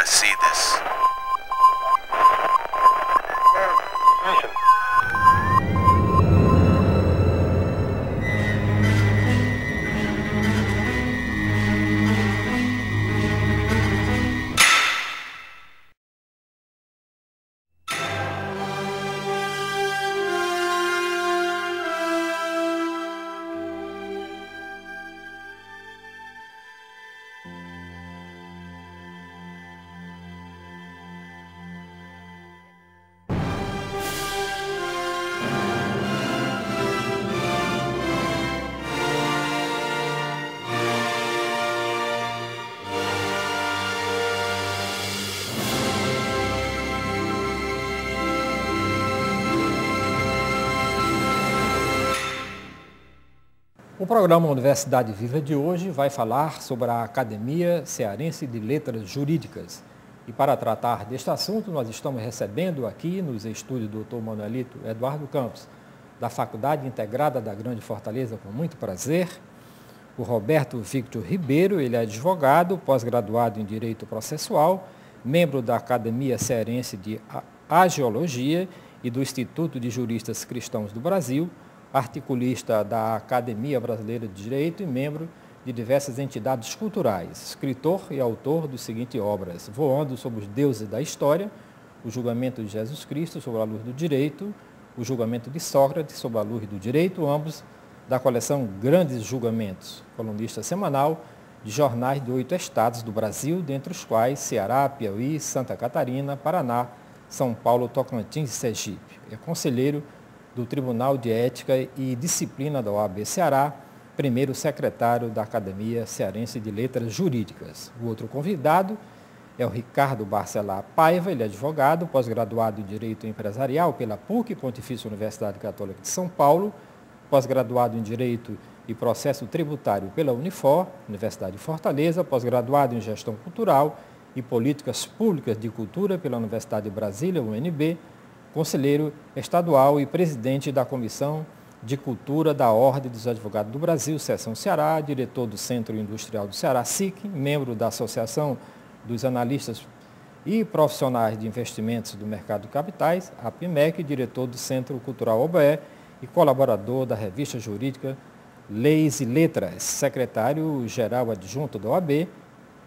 see this. O programa Universidade Viva de hoje vai falar sobre a Academia Cearense de Letras Jurídicas. E para tratar deste assunto, nós estamos recebendo aqui nos estúdios do Dr. Manuelito Eduardo Campos, da Faculdade Integrada da Grande Fortaleza, com muito prazer, o Roberto Victor Ribeiro, ele é advogado, pós-graduado em Direito Processual, membro da Academia Cearense de Agiologia e do Instituto de Juristas Cristãos do Brasil, articulista da Academia Brasileira de Direito e membro de diversas entidades culturais, escritor e autor das seguintes obras: Voando sobre os Deuses da História, O Julgamento de Jesus Cristo sob a Luz do Direito, O Julgamento de Sócrates sob a Luz do Direito, ambos da coleção Grandes Julgamentos, colunista semanal de jornais de 8 estados do Brasil, dentre os quais Ceará, Piauí, Santa Catarina, Paraná, São Paulo, Tocantins e Sergipe. É conselheiro do Tribunal de Ética e Disciplina da OAB Ceará, primeiro secretário da Academia Cearense de Letras Jurídicas. O outro convidado é o Ricardo Barcelar Paiva, ele é advogado, pós-graduado em Direito Empresarial pela PUC, Pontifícia Universidade Católica de São Paulo, pós-graduado em Direito e Processo Tributário pela Unifor, Universidade de Fortaleza, pós-graduado em Gestão Cultural e Políticas Públicas de Cultura pela Universidade de Brasília, UNB, conselheiro estadual e presidente da Comissão de Cultura da Ordem dos Advogados do Brasil, Seção Ceará, diretor do Centro Industrial do Ceará, SIC, membro da Associação dos Analistas e Profissionais de Investimentos do Mercado de Capitais, APMEC, diretor do Centro Cultural OBE e colaborador da revista jurídica Leis e Letras, secretário-geral adjunto da OAB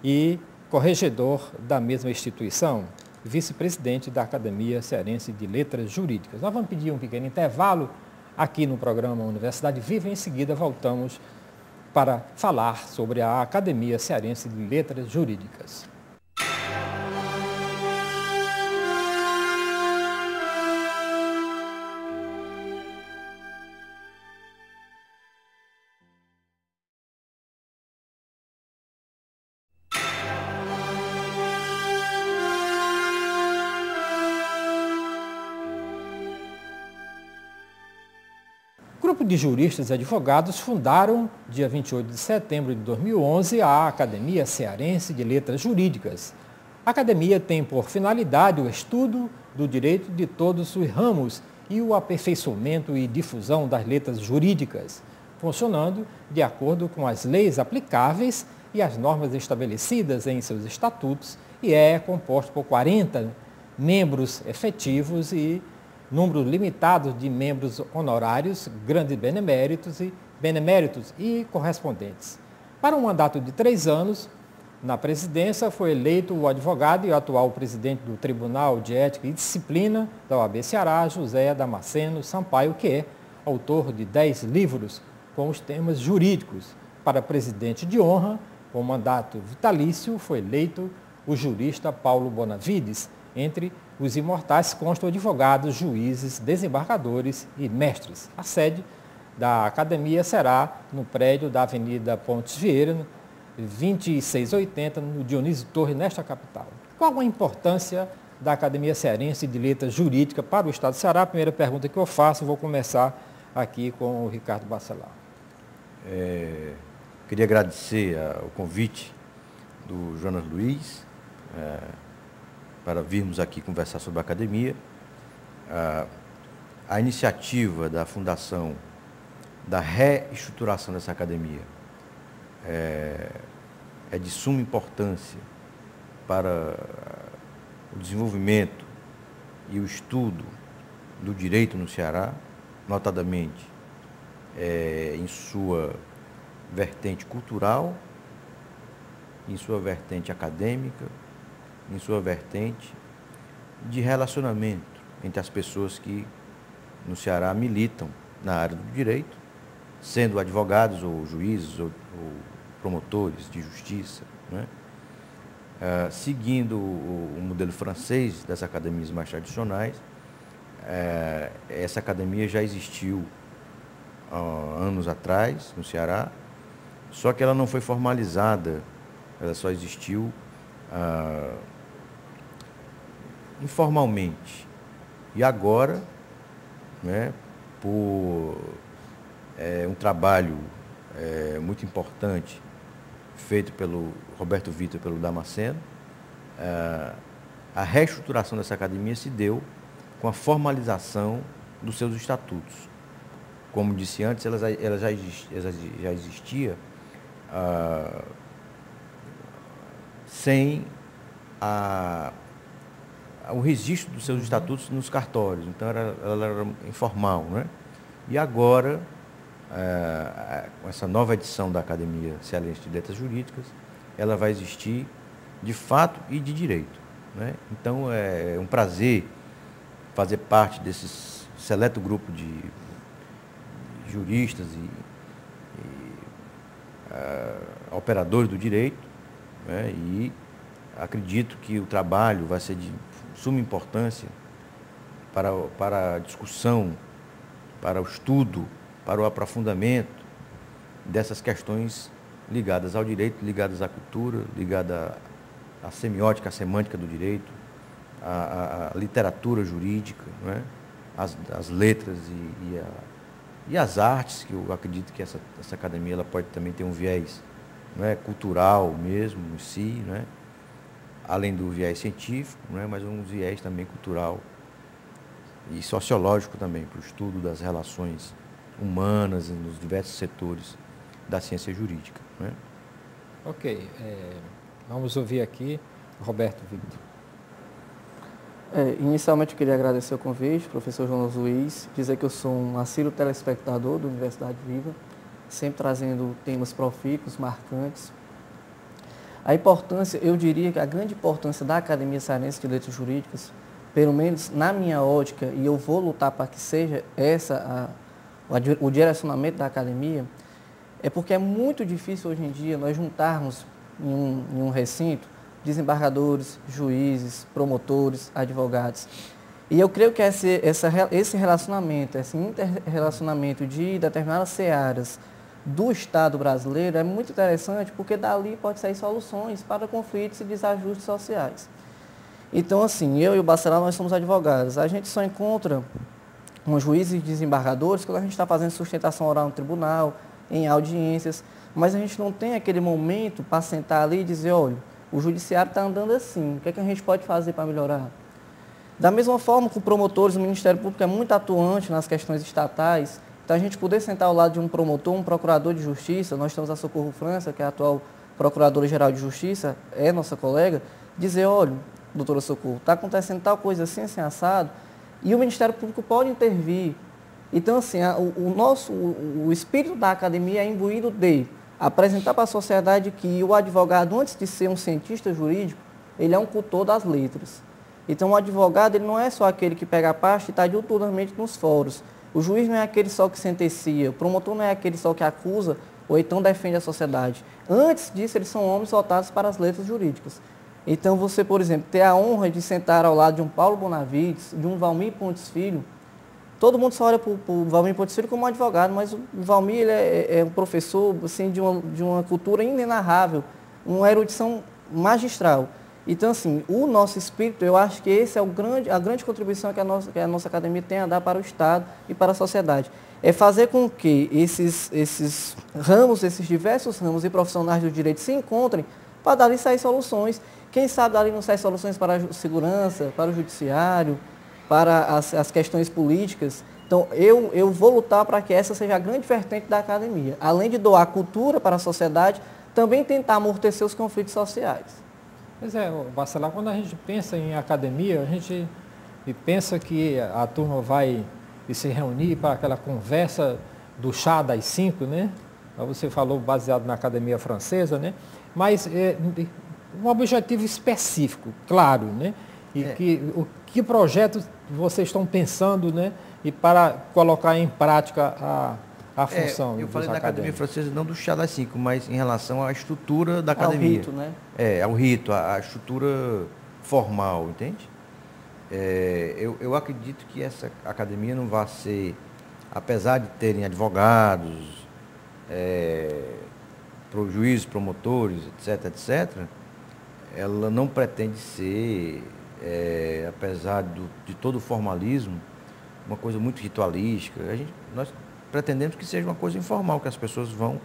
e corregedor da mesma instituição, vice-presidente da Academia Cearense de Letras Jurídicas. Nós vamos pedir um pequeno intervalo aqui no programa Universidade Viva e em seguida voltamos para falar sobre a Academia Cearense de Letras Jurídicas. Grupo de juristas e advogados fundaram, dia 28 de setembro de 2011, a Academia Cearense de Letras Jurídicas. A academia tem por finalidade o estudo do direito de todos os ramos e o aperfeiçoamento e difusão das letras jurídicas, funcionando de acordo com as leis aplicáveis e as normas estabelecidas em seus estatutos, e é composto por 40 membros efetivos e número limitado de membros honorários, grandes beneméritos e correspondentes. Para um mandato de 3 anos, na presidência foi eleito o advogado e atual presidente do Tribunal de Ética e Disciplina da OAB Ceará, José Damasceno Sampaio, que é autor de 10 livros com os temas jurídicos. Para presidente de honra, com mandato vitalício, foi eleito o jurista Paulo Bonavides. Entre os imortais constam advogados, juízes, desembargadores e mestres. A sede da academia será no prédio da Avenida Pontes Vieira, 2680, no Dionísio Torres, nesta capital. Qual a importância da Academia Cearense de Letras Jurídicas para o Estado do Ceará? A primeira pergunta que eu faço, vou começar aqui com o Ricardo Barcelar. Queria agradecer o convite do Jonas Luiz, para virmos aqui conversar sobre a academia. A iniciativa da fundação, da reestruturação dessa academia é de suma importância para o desenvolvimento e o estudo do direito no Ceará, notadamente em sua vertente cultural, em sua vertente acadêmica, em sua vertente de relacionamento entre as pessoas que no Ceará militam na área do direito, sendo advogados ou juízes ou promotores de justiça, né? Seguindo o modelo francês das academias mais tradicionais, essa academia já existiu anos atrás no Ceará, só que ela não foi formalizada, ela só existiu informalmente. E agora, né, por um trabalho muito importante feito pelo Roberto Vitor e pelo Damasceno, a reestruturação dessa academia se deu com a formalização dos seus estatutos. Como disse antes, ela já existia sem o registro dos seus estatutos nos cartórios, então ela era informal, né? E agora, com essa nova edição da Academia Cearense de Letras Jurídicas, ela vai existir de fato e de direito, né? Então é um prazer fazer parte desse seleto grupo de juristas e operadores do direito, né? E acredito que o trabalho vai ser de suma importância para a discussão, para o estudo, para o aprofundamento dessas questões ligadas ao direito, ligadas à cultura, ligadas à semiótica, à semântica do direito, à literatura jurídica, né? As letras e as artes, que eu acredito que essa academia ela pode também ter um viés, né, cultural mesmo em si, né? Além do viés científico, né, mas um viés também cultural e sociológico também, para o estudo das relações humanas nos diversos setores da ciência jurídica, né? Ok, vamos ouvir aqui Roberto Vitor. Inicialmente eu queria agradecer o convite, professor Jonas Luiz, dizer que eu sou um assíduo telespectador da Universidade Viva, sempre trazendo temas profícuos, marcantes. A importância, eu diria que a grande importância da Academia Cearense de Letras Jurídicas, pelo menos na minha ótica, e eu vou lutar para que seja o direcionamento da academia, é porque é muito difícil hoje em dia nós juntarmos em um recinto desembargadores, juízes, promotores, advogados. E eu creio que esse relacionamento, esse interrelacionamento de determinadas searas do Estado brasileiro é muito interessante, porque dali pode sair soluções para conflitos e desajustes sociais. Então, assim, eu e o Bacelar, nós somos advogados. A gente só encontra juízes e desembargadores quando a gente está fazendo sustentação oral no tribunal, em audiências, mas a gente não tem aquele momento para sentar ali e dizer, olha, o judiciário está andando assim, o que é que a gente pode fazer para melhorar? Da mesma forma que os promotores, o Ministério Público é muito atuante nas questões estatais, então a gente poder sentar ao lado de um promotor, um procurador de justiça, nós temos a Socorro França, que é a atual Procuradora-Geral de Justiça, é nossa colega, dizer, olha, doutora Socorro, está acontecendo tal coisa assim, assim, assado, e o Ministério Público pode intervir. Então, assim, o espírito da academia é imbuído de apresentar para a sociedade que o advogado, antes de ser um cientista jurídico, ele é um cultor das letras. Então, o advogado ele não é só aquele que pega a pasta e está diuturnamente nos fóruns. O juiz não é aquele só que sentencia, o promotor não é aquele só que acusa ou então defende a sociedade. Antes disso, eles são homens voltados para as letras jurídicas. Então, você, por exemplo, ter a honra de sentar ao lado de um Paulo Bonavides, de um Valmir Pontes Filho. Todo mundo só olha para o Valmir Pontes Filho como um advogado, mas o Valmir ele é um professor assim, de uma cultura inenarrável, uma erudição magistral. Então, assim, o nosso espírito, eu acho que esse é a grande contribuição que a nossa academia tem a dar para o Estado e para a sociedade. É fazer com que esses ramos, esses diversos ramos e profissionais do direito se encontrem para dali sair soluções. Quem sabe dali não sair soluções para a segurança, para o judiciário, para as questões políticas. Então, eu vou lutar para que essa seja a grande vertente da academia. Além de doar cultura para a sociedade, também tentar amortecer os conflitos sociais. Pois é, Bacelar, quando a gente pensa em academia, a gente pensa que a turma vai se reunir para aquela conversa do chá das 5, né? Você falou baseado na academia francesa, né? Mas um objetivo específico, claro, né? E que projetos vocês estão pensando, né? E para colocar em prática a função eu dos falei da academia acadêmicos. francesa não do chá das 5, mas em relação à estrutura da academia. Ao rito, né? Ao rito, a estrutura formal, entende? Eu acredito que essa academia não vai ser, apesar de terem advogados, juízes, promotores, etc., ela não pretende ser, apesar de todo o formalismo, uma coisa muito ritualística. Nós pretendemos que seja uma coisa informal, que as pessoas vão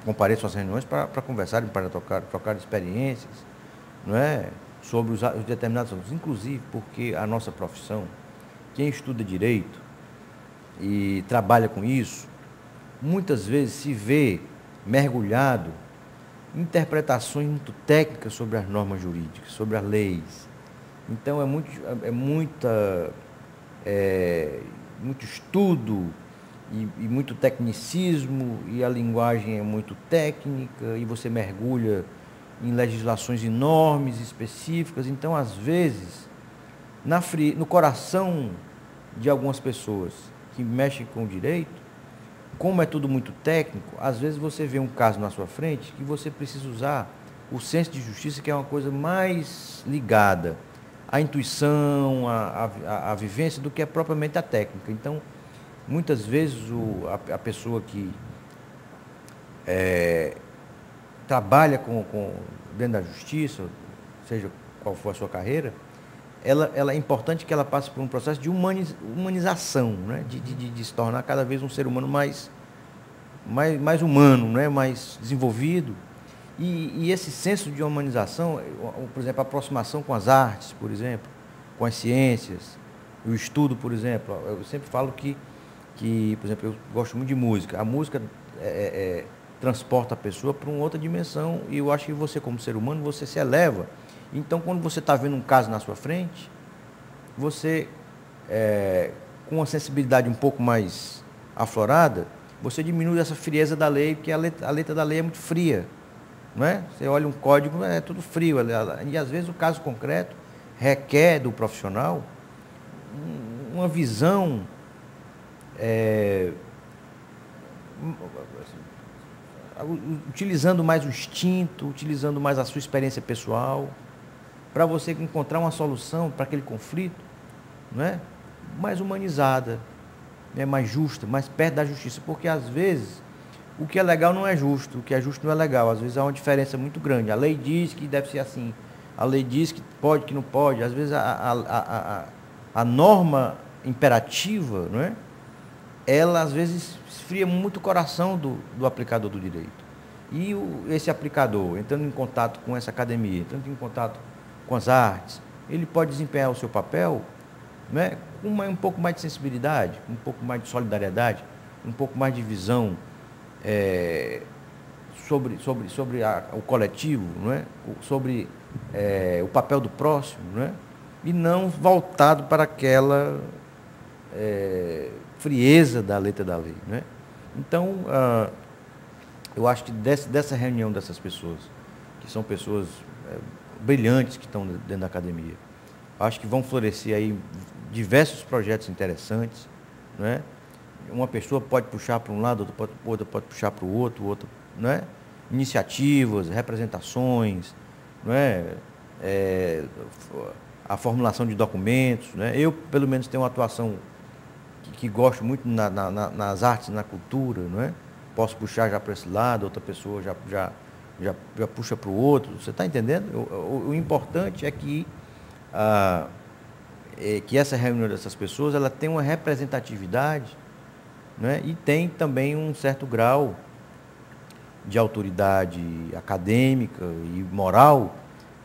comparecer às reuniões para conversarem, para trocar experiências, não é? Sobre os determinados assuntos. Inclusive porque a nossa profissão, quem estuda direito e trabalha com isso, muitas vezes se vê mergulhado em interpretações muito técnicas sobre as normas jurídicas, sobre as leis. Então muito estudo e muito tecnicismo, e a linguagem é muito técnica, e você mergulha em legislações enormes, específicas. Então, às vezes, no coração de algumas pessoas que mexem com o direito, como é tudo muito técnico, às vezes você vê um caso na sua frente que você precisa usar o senso de justiça, que é uma coisa mais ligada à intuição, à vivência, do que é propriamente a técnica. Então, muitas vezes a pessoa que trabalha dentro da justiça, seja qual for a sua carreira, ela é importante que ela passe por um processo de humanização, né? de se tornar cada vez um ser humano mais humano, né? Mais desenvolvido. E esse senso de humanização, por exemplo, a aproximação com as artes, por exemplo, com as ciências, o estudo, por exemplo. Eu sempre falo que por exemplo, eu gosto muito de música. A música transporta a pessoa para uma outra dimensão, e eu acho que você, como ser humano, você se eleva. Então, quando você está vendo um caso na sua frente, você, com uma sensibilidade um pouco mais aflorada, você diminui essa frieza da lei, porque a letra da lei é muito fria, não é? Você olha um código, é tudo frio, e às vezes o caso concreto requer do profissional uma visão utilizando mais o instinto, utilizando mais a sua experiência pessoal, para você encontrar uma solução para aquele conflito, não é? Mais humanizada, né? Mais justa, mais perto da justiça, porque às vezes o que é legal não é justo, o que é justo não é legal, às vezes há uma diferença muito grande. A lei diz que deve ser assim, a lei diz que pode, que não pode, às vezes a norma imperativa, não é? Ela às vezes esfria muito o coração do aplicador do direito. E esse aplicador, entrando em contato com essa academia, entrando em contato com as artes, ele pode desempenhar o seu papel, né, com um pouco mais de sensibilidade, um pouco mais de solidariedade, um pouco mais de visão sobre o coletivo, não é? Sobre o papel do próximo, não é? E não voltado para aquela frieza da letra da lei, né? Então, eu acho que dessa reunião dessas pessoas, que são pessoas brilhantes que estão dentro da academia, acho que vão florescer aí diversos projetos interessantes, né? Uma pessoa pode puxar para um lado, outra pode puxar para o outro, né? Iniciativas, representações, né? A formulação de documentos, né? Eu, pelo menos, tenho uma atuação que gosto muito nas artes, na cultura, não é? Posso puxar já para esse lado, outra pessoa já puxa para o outro. Você está entendendo? O importante é que essa reunião dessas pessoas ela tem uma representatividade, né? E tem também um certo grau de autoridade acadêmica e moral,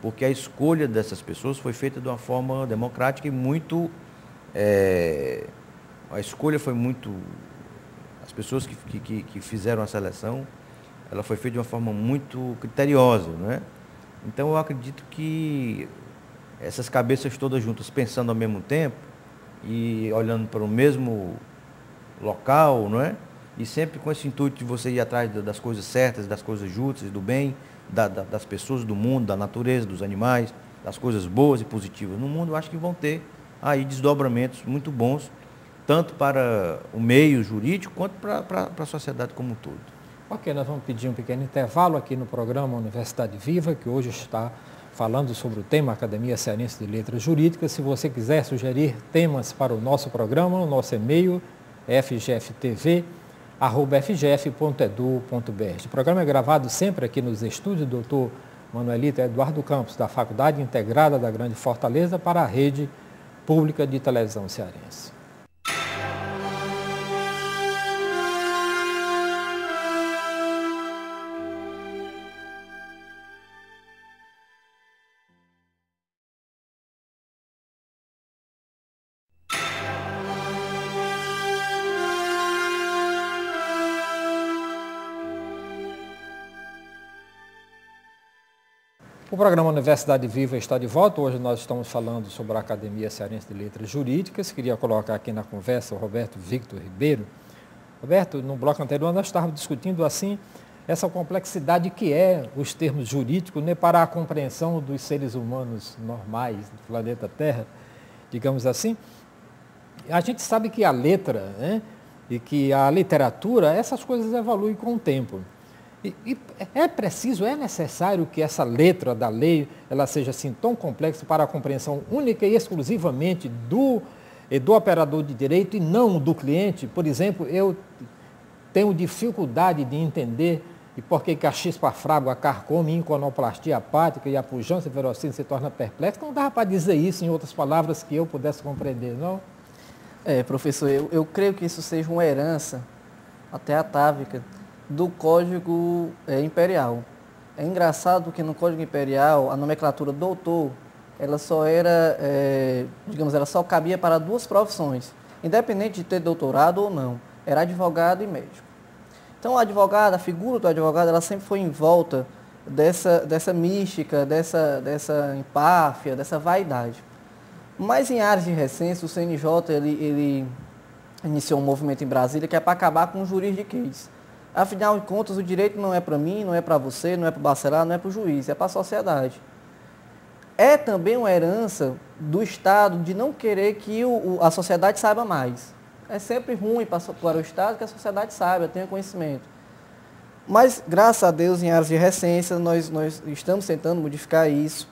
porque a escolha dessas pessoas foi feita de uma forma democrática e muito... a escolha foi muito... As pessoas que fizeram a seleção, ela foi feita de uma forma muito criteriosa, não é? Então eu acredito que essas cabeças todas juntas pensando ao mesmo tempo e olhando para o mesmo local, não é? E sempre com esse intuito de você ir atrás das coisas certas, das coisas justas, do bem, das pessoas, do mundo, da natureza, dos animais, das coisas boas e positivas no mundo, eu acho que vão ter aí desdobramentos muito bons, tanto para o meio jurídico quanto para a sociedade como um todo. Ok, nós vamos pedir um pequeno intervalo aqui no programa Universidade Viva, que hoje está falando sobre o tema Academia Cearense de Letras Jurídicas. Se você quiser sugerir temas para o nosso programa, o nosso e-mail é fgftv@fgf.edu.br. O programa é gravado sempre aqui nos estúdios do Dr. Manuelito Eduardo Campos, da Faculdade Integrada da Grande Fortaleza, para a Rede Pública de Televisão Cearense. O programa Universidade Viva está de volta. Hoje nós estamos falando sobre a Academia Cearense de Letras Jurídicas. Queria colocar aqui na conversa o Roberto Victor Ribeiro. Roberto, no bloco anterior nós estávamos discutindo assim essa complexidade que é os termos jurídicos, né, para a compreensão dos seres humanos normais do planeta Terra, digamos assim. A gente sabe que a letra, né, e que a literatura, essas coisas evoluem com o tempo. E é preciso, é necessário que essa letra da lei ela seja assim tão complexa para a compreensão única e exclusivamente do operador de direito e não do cliente. Por exemplo, eu tenho dificuldade de entender e por que a chispa frágua, a carcome, inconoplastia apática e a pujança verossímil se torna perplexa. Não dava para dizer isso em outras palavras que eu pudesse compreender, não? Professor, eu creio que isso seja uma herança até atávica do Código Imperial. É engraçado que no Código Imperial, a nomenclatura doutor, ela só era, ela só cabia para duas profissões, independente de ter doutorado ou não, era advogado e médico. Então, o advogado, a figura do advogado, ela sempre foi em volta dessa mística, dessa empáfia, dessa vaidade. Mas em áreas de recência, o CNJ, ele iniciou um movimento em Brasília que é para acabar com o juridiquês. Afinal de contas, o direito não é para mim, não é para você, não é para o bacelar, não é para o juiz, é para a sociedade. É também uma herança do Estado de não querer que a sociedade saiba mais. É sempre ruim para o Estado que a sociedade saiba, tenha conhecimento. Mas, graças a Deus, em áreas de recência, nós estamos tentando modificar isso.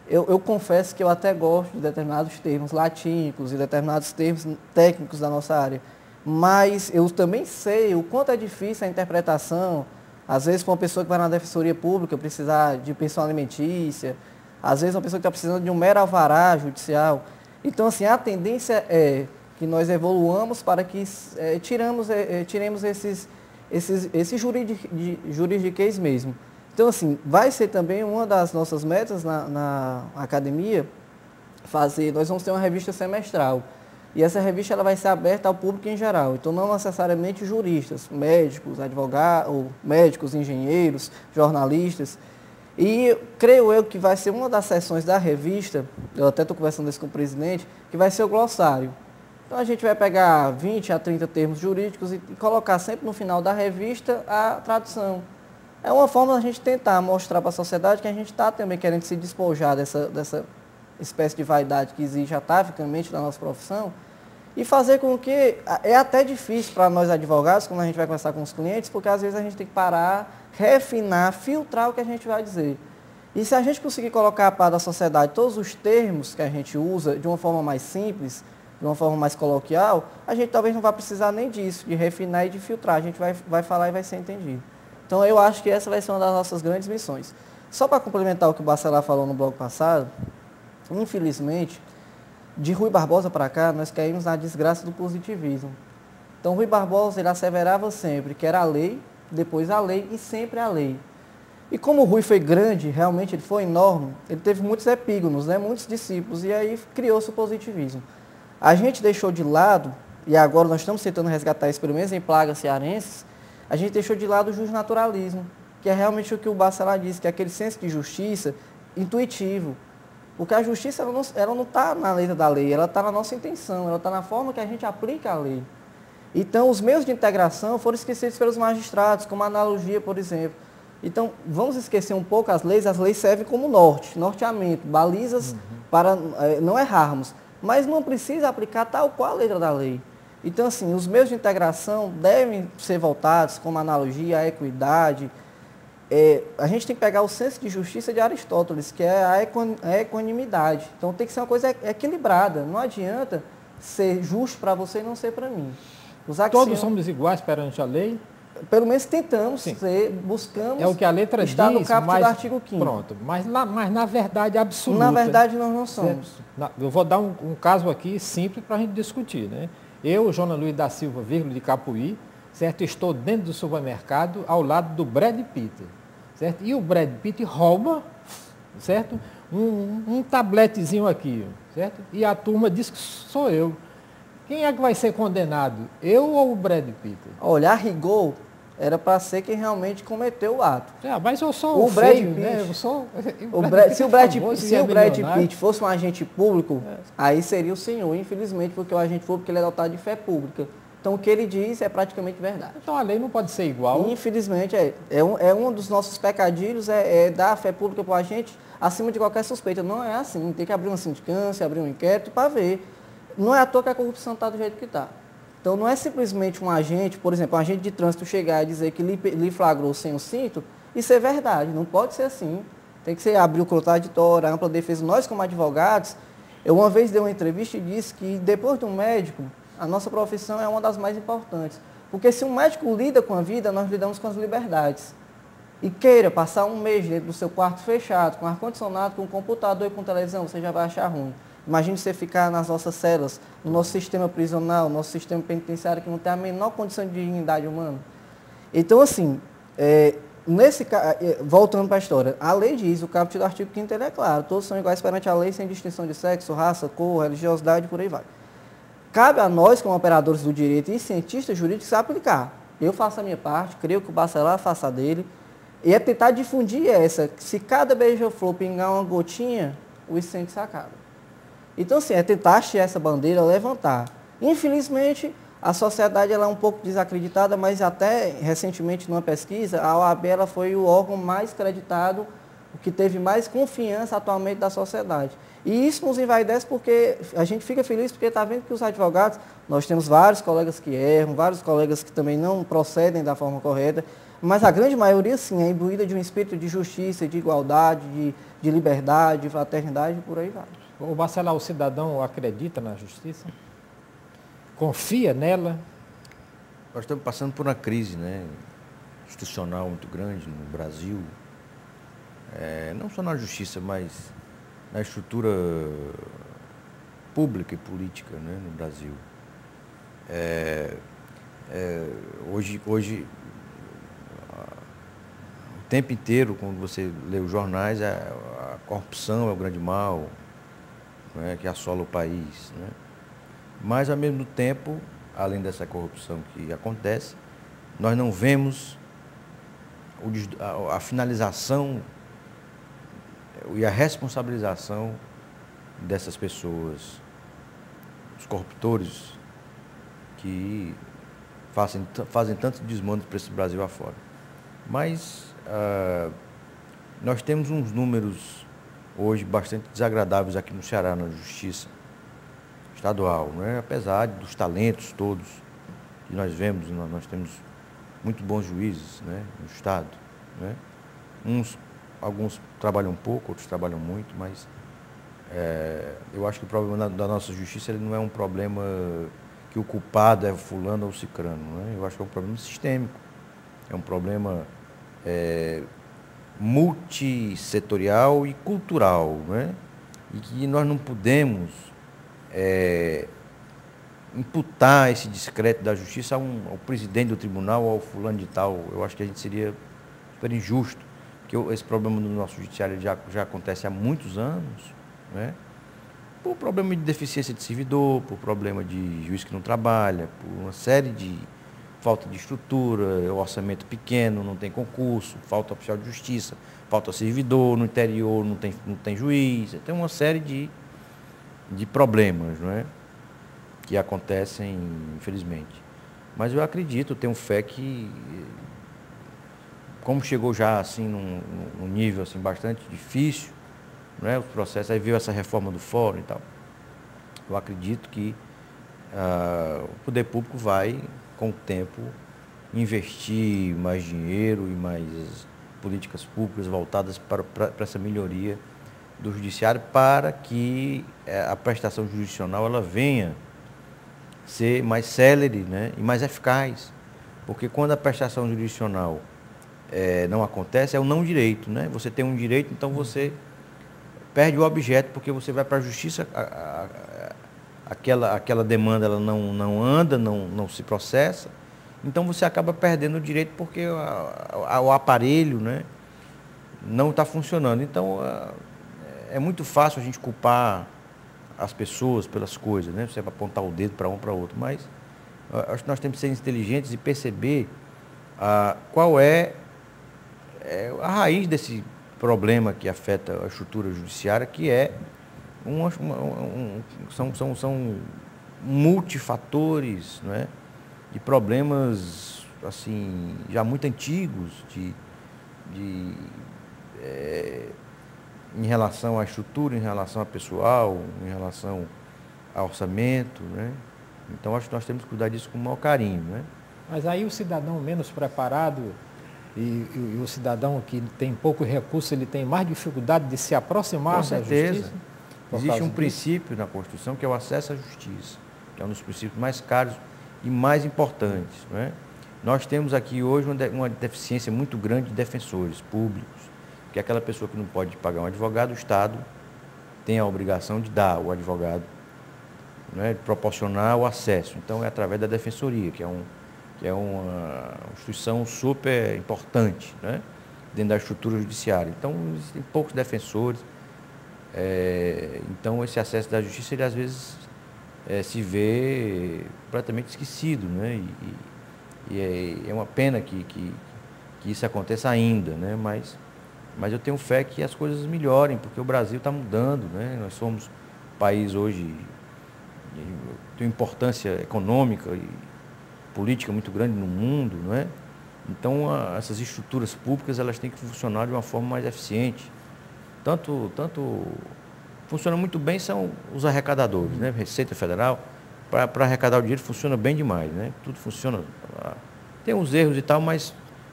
Eu confesso que eu até gosto de determinados termos latínicos e determinados termos técnicos da nossa área. Mas eu também sei o quanto é difícil a interpretação, às vezes para uma pessoa que vai na defensoria pública precisar de pensão alimentícia, às vezes uma pessoa que está precisando de um mero alvará judicial. Então, assim, a tendência é que nós evoluamos para que tiremos esse juridiquês mesmo. Então, assim, vai ser também uma das nossas metas na academia, nós vamos ter uma revista semestral. E essa revista ela vai ser aberta ao público em geral. Então, não necessariamente juristas, médicos, advogados, médicos, engenheiros, jornalistas. E creio eu que vai ser uma das sessões da revista, eu até estou conversando isso com o presidente, que vai ser o glossário. Então, a gente vai pegar 20 a 30 termos jurídicos e colocar sempre no final da revista a tradução. É uma forma da gente tentar mostrar para a sociedade que a gente está também querendo se despojar dessa espécie de vaidade que existe atavicamente na nossa profissão e fazer com que... É até difícil para nós advogados, quando a gente vai conversar com os clientes, porque às vezes a gente tem que parar, refinar, filtrar o que a gente vai dizer. E se a gente conseguir colocar para a sociedade todos os termos que a gente usa de uma forma mais simples, de uma forma mais coloquial, a gente talvez não vá precisar nem disso, de refinar e de filtrar. A gente vai falar e vai ser entendido. Então, eu acho que essa vai ser uma das nossas grandes missões. Só para complementar o que o Bacelar falou no bloco passado, infelizmente, de Rui Barbosa para cá, nós caímos na desgraça do positivismo. Então, Rui Barbosa, ele asseverava sempre que era a lei, depois a lei e sempre a lei. E como o Rui foi grande, realmente ele foi enorme, ele teve muitos epígonos, né, muitos discípulos, e aí criou-se o positivismo. A gente deixou de lado, e agora nós estamos tentando resgatar isso pelo menos em plagas cearenses, a gente deixou de lado o justnaturalismo, que é realmente o que o Bacelar disse, que é aquele senso de justiça intuitivo. Porque a justiça ela não está na letra da lei, ela está na nossa intenção, ela está na forma que a gente aplica a lei. Então, os meios de integração foram esquecidos pelos magistrados, como a analogia, por exemplo. Então, vamos esquecer um pouco as leis servem como norteamento, balizas para não errarmos. Mas não precisa aplicar tal qual a letra da lei. Então, assim, os meios de integração devem ser voltados como a analogia, a equidade. A gente tem que pegar o senso de justiça de Aristóteles, que é a equanimidade. Então, tem que ser uma coisa equilibrada. Não adianta ser justo para você e não ser para mim. Todos somos iguais perante a lei? Pelo menos tentamos ser, buscamos. É o que a letra diz, no caput do artigo 5º. Pronto, mas na verdade absoluta. Na verdade nós não somos. Eu vou dar um caso aqui simples para a gente discutir, né? Eu, Jonas Luiz da Silva, de Capuí, certo? Estou dentro do supermercado ao lado do Brad Pitt, certo? E o Brad Pitt rouba, certo? Um tabletezinho aqui, certo? E a turma diz que sou eu. Quem é que vai ser condenado? Eu ou o Brad Pitt? Olha, a rigor, era para ser quem realmente cometeu o ato. Mas eu sou o Brad Pitt, né? Se o Brad Pitt fosse um agente público, aí seria o senhor, infelizmente, porque o agente público ele é dotado de fé pública. Então, o que ele diz é praticamente verdade. Então, a lei não pode ser igual? Infelizmente, um dos nossos pecadilhos dar a fé pública para o agente acima de qualquer suspeita. Não é assim. Tem que abrir uma sindicância, abrir um inquérito para ver. Não é à toa que a corrupção está do jeito que está. Então, não é simplesmente um agente, por exemplo, um agente de trânsito chegar e dizer que lhe flagrou sem o cinto, isso é verdade, não pode ser assim. Tem que ser abrir o contraditório, a ampla defesa. Nós, como advogados, eu uma vez dei uma entrevista e disse que depois do médico, a nossa profissão é uma das mais importantes. Porque se um médico lida com a vida, nós lidamos com as liberdades. E queira passar um mês dentro do seu quarto fechado, com ar-condicionado, com computador e com televisão, você já vai achar ruim. Imagine você ficar nas nossas celas, no nosso sistema prisional, no nosso sistema penitenciário, que não tem a menor condição de dignidade humana. Então, assim, voltando para a história, a lei diz, o caput do artigo 5º ele é claro, todos são iguais perante a lei, sem distinção de sexo, raça, cor, religiosidade, por aí vai. Cabe a nós, como operadores do direito e cientistas jurídicos, aplicar. Eu faço a minha parte, creio que o Bacelar faça a dele, e é tentar difundir se cada beija-flor pingar uma gotinha, o incêndio se acaba. Então, assim, é tentar hastear essa bandeira, levantar. Infelizmente, a sociedade ela é um pouco desacreditada, mas até recentemente, numa pesquisa, a OAB ela foi o órgão mais creditado, o que teve mais confiança atualmente da sociedade. E isso nos envaidece porque a gente fica feliz porque está vendo que os advogados, nós temos vários colegas que erram, vários colegas que também não procedem da forma correta, mas a grande maioria, sim, é imbuída de um espírito de justiça, de igualdade, de liberdade, de fraternidade, e por aí vai. O Bacelar, o cidadão acredita na justiça? Confia nela? Nós estamos passando por uma crise, né, institucional muito grande no Brasil, não só na justiça, mas na estrutura pública e política, né, no Brasil. Hoje, o tempo inteiro, quando você lê os jornais, a corrupção é o grande mal, né, que assola o país, né? Mas, ao mesmo tempo, além dessa corrupção que acontece, nós não vemos a finalização e a responsabilização dessas pessoas, os corruptores que fazem tantos desmandos para esse Brasil afora. Mas nós temos uns números hoje bastante desagradáveis aqui no Ceará, na justiça estadual, né? Apesar dos talentos todos que nós vemos, nós temos muito bons juízes, né, no estado, né? Alguns trabalham pouco, outros trabalham muito, mas eu acho que o problema da nossa justiça ele não é um problema que o culpado é fulano ou cicrano, né? Eu acho que é um problema sistêmico, é um problema multissetorial e cultural, né? E que nós não podemos imputar esse descrédito da justiça ao presidente do tribunal ou ao fulano de tal. Eu acho que a gente seria super injusto, porque esse problema no nosso judiciário já acontece há muitos anos, né? Por problema de deficiência de servidor, por problema de juiz que não trabalha, por uma série falta de estrutura, orçamento pequeno, não tem concurso, falta oficial de justiça, falta servidor, no interior não tem juiz, tem uma série de problemas, não é? Que acontecem, infelizmente. Mas eu acredito, tenho fé que, como chegou já assim num nível assim, bastante difícil, não é? Os processos, aí veio essa reforma do fórum e tal, eu acredito que o poder público vai, com o tempo, investir mais dinheiro e mais políticas públicas voltadas para essa melhoria do judiciário, para que a prestação jurisdicional ela venha ser mais célere, né, e mais eficaz. Porque quando a prestação jurisdicional não acontece, é o não direito, né? Você tem um direito, então você perde o objeto, porque você vai para a justiça, aquela demanda ela não anda, não se processa, então você acaba perdendo o direito porque o aparelho, né, não está funcionando. Então é muito fácil a gente culpar as pessoas pelas coisas, né? Você vai apontar o dedo para um para outro, mas acho que nós temos que ser inteligentes e perceber qual é a raiz desse problema que afeta a estrutura judiciária, que é são multifatores, não é? De problemas assim, já muito antigos em relação à estrutura, em relação a pessoal, em relação ao orçamento, né? Então acho que nós temos que cuidar disso com o maior carinho, né? Mas aí o cidadão menos preparado e o cidadão que tem pouco recurso, ele tem mais dificuldade de se aproximar da justiça? Existe um princípio na Constituição que é o acesso à justiça, que é um dos princípios mais caros e mais importantes, não é? Nós temos aqui hoje uma deficiência muito grande de defensores públicos, que é aquela pessoa que não pode pagar um advogado, o Estado tem a obrigação de dar ao advogado, não é? De proporcionar o acesso. Então é através da defensoria, que é uma instituição super importante, né, dentro da estrutura judiciária. Então existem poucos defensores. Então esse acesso da justiça, ele às vezes se vê completamente esquecido, né? E é uma pena que isso aconteça ainda, né? Mas eu tenho fé que as coisas melhorem, porque o Brasil está mudando, né? Nós somos um país hoje de importância econômica e política muito grande no mundo, não é? Então essas estruturas públicas elas têm que funcionar de uma forma mais eficiente. Tanto funciona muito bem são os arrecadadores, né? Receita Federal, para arrecadar o dinheiro funciona bem demais, né? Tudo funciona. Tem uns erros e tal, mas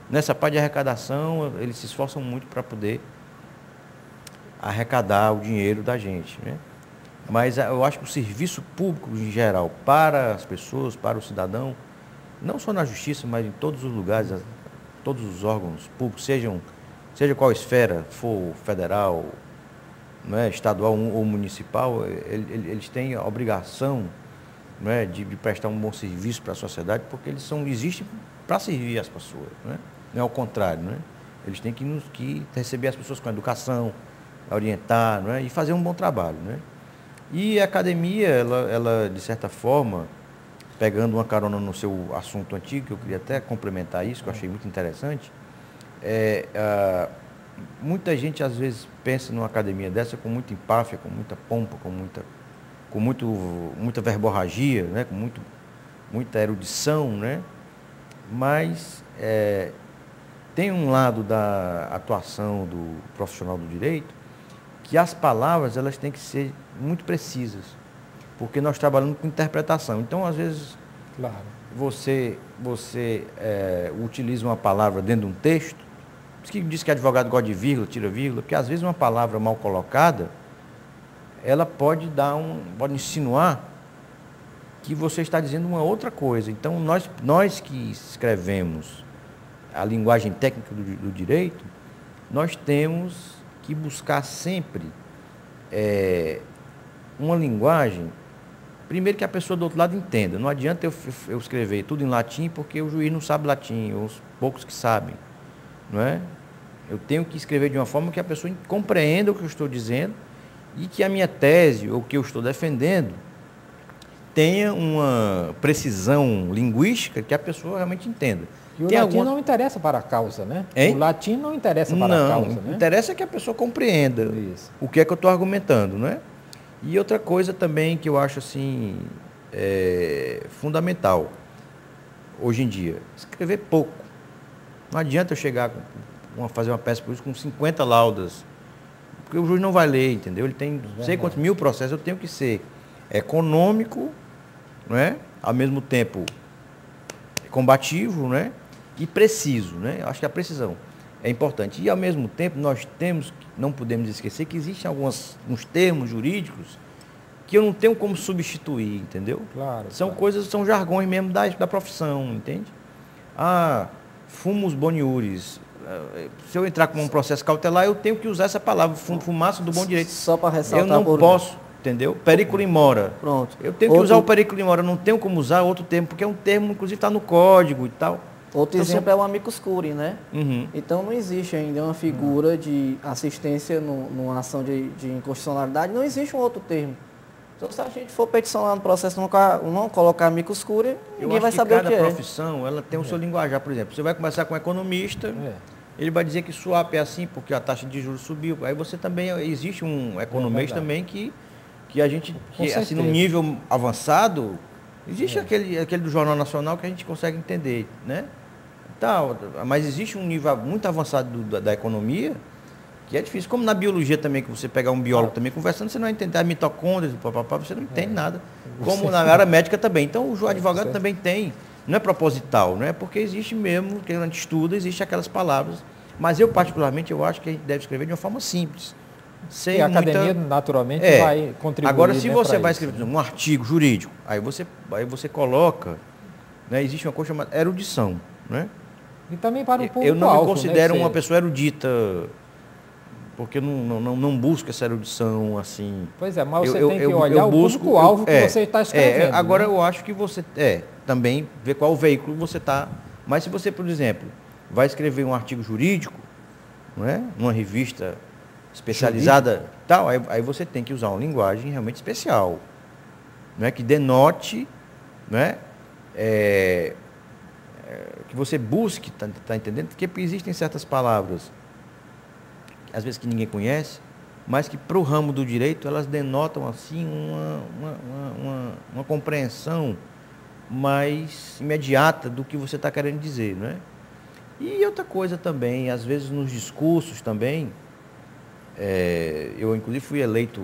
nessa parte de arrecadação eles se esforçam muito para poder arrecadar o dinheiro da gente, né? Mas eu acho que o serviço público em geral para as pessoas, para o cidadão, não só na justiça, mas em todos os lugares, todos os órgãos públicos, seja qual esfera for, federal, não é, estadual ou municipal, eles têm a obrigação, não é, de prestar um bom serviço para a sociedade, porque eles existem para servir as pessoas, não é? Não é ao contrário, não é? Eles têm que receber as pessoas com educação, orientar, não é? E fazer um bom trabalho, não é? E a academia, ela de certa forma, pegando uma carona no seu assunto antigo, que eu queria até complementar isso, que eu achei muito interessante, muita gente às vezes pensa numa academia dessa com muita empáfia, com muita pompa, com muita verborragia, né? Com muita erudição, né? Mas tem um lado da atuação do profissional do direito que as palavras elas têm que ser muito precisas, porque nós trabalhamos com interpretação. Então, às vezes, claro, você utiliza uma palavra dentro de um texto, por isso que diz que advogado gosta de vírgula, tira vírgula, porque às vezes uma palavra mal colocada, ela pode insinuar que você está dizendo uma outra coisa. Então, nós que escrevemos a linguagem técnica do direito, nós temos que buscar sempre uma linguagem, primeiro que a pessoa do outro lado entenda. Não adianta eu escrever tudo em latim porque o juiz não sabe latim, ou os poucos que sabem, não é? Eu tenho que escrever de uma forma que a pessoa compreenda o que eu estou dizendo e que a minha tese, ou o que eu estou defendendo, tenha uma precisão linguística que a pessoa realmente entenda. E o latim não interessa para a causa, né? Hein? O latim não interessa para a causa, né? Interessa que a pessoa compreenda o que é que eu estou argumentando, né? E outra coisa também que eu acho assim fundamental hoje em dia, escrever pouco. Não adianta eu chegar fazer uma peça política com 50 laudas, porque o juiz não vai ler, entendeu? Ele tem não sei quantos mil processos, eu tenho que ser econômico, não é? Ao mesmo tempo combativo, né? E preciso, né? Eu acho que a precisão é importante. E ao mesmo tempo nós não podemos esquecer que existem uns termos jurídicos que eu não tenho como substituir, entendeu? Claro. São coisas, são jargões mesmo da profissão, entende? Fumus boniuris. Se eu entrar com um processo cautelar, eu tenho que usar essa palavra, fumaça do bom direito. Só para ressaltar. Eu não posso, entendeu? Periculum in mora. Pronto. Eu tenho que usar o periculum in mora, eu não tenho como usar outro termo, porque é um termo, inclusive, está no código e tal. Outro exemplo é o amicus curiae, né? Uhum. Então não existe ainda uma figura de assistência numa ação de inconstitucionalidade, não existe um outro termo. Então se a gente for peticionar no processo não colocar amicus curiae, ninguém vai saber o que é. Cada profissão ela tem o seu linguajar, por exemplo. Você vai conversar com um economista, ele vai dizer que swap é assim porque a taxa de juros subiu. Aí você também, existe um economista também que a gente, assim, num nível avançado, existe aquele do Jornal Nacional que a gente consegue entender, né? Mas existe um nível muito avançado da economia que é difícil. Como na biologia também, que você pegar um biólogo também conversando, você não vai entender as mitocôndrias, você não entende nada. Como na área médica também. Então o advogado também tem, não é proposital, não é porque existe mesmo, que a gente estuda, existe aquelas palavras. Mas eu particularmente, eu acho que a gente deve escrever de uma forma simples. E a academia naturalmente vai contribuir. Agora, se você vai isso, escrever um artigo jurídico, aí você coloca, né, existe uma coisa chamada erudição, né? E também para o público eu não alvo, me considero, né, uma pessoa erudita, porque eu não busco essa erudição assim. Pois é, mas você tem que olhar o público-alvo que você está escrevendo. Agora, né? eu acho que você também ver qual veículo você está. Mas se você, por exemplo, vai escrever um artigo jurídico, não é? Numa revista especializada, tal, aí você tem que usar uma linguagem realmente especial, não é? Que denote, né? Que você busque, tá entendendo? Porque existem certas palavras, às vezes que ninguém conhece, mas que para o ramo do direito elas denotam assim uma compreensão mais imediata do que você está querendo dizer, não é? E outra coisa também, às vezes nos discursos também, eu inclusive fui eleito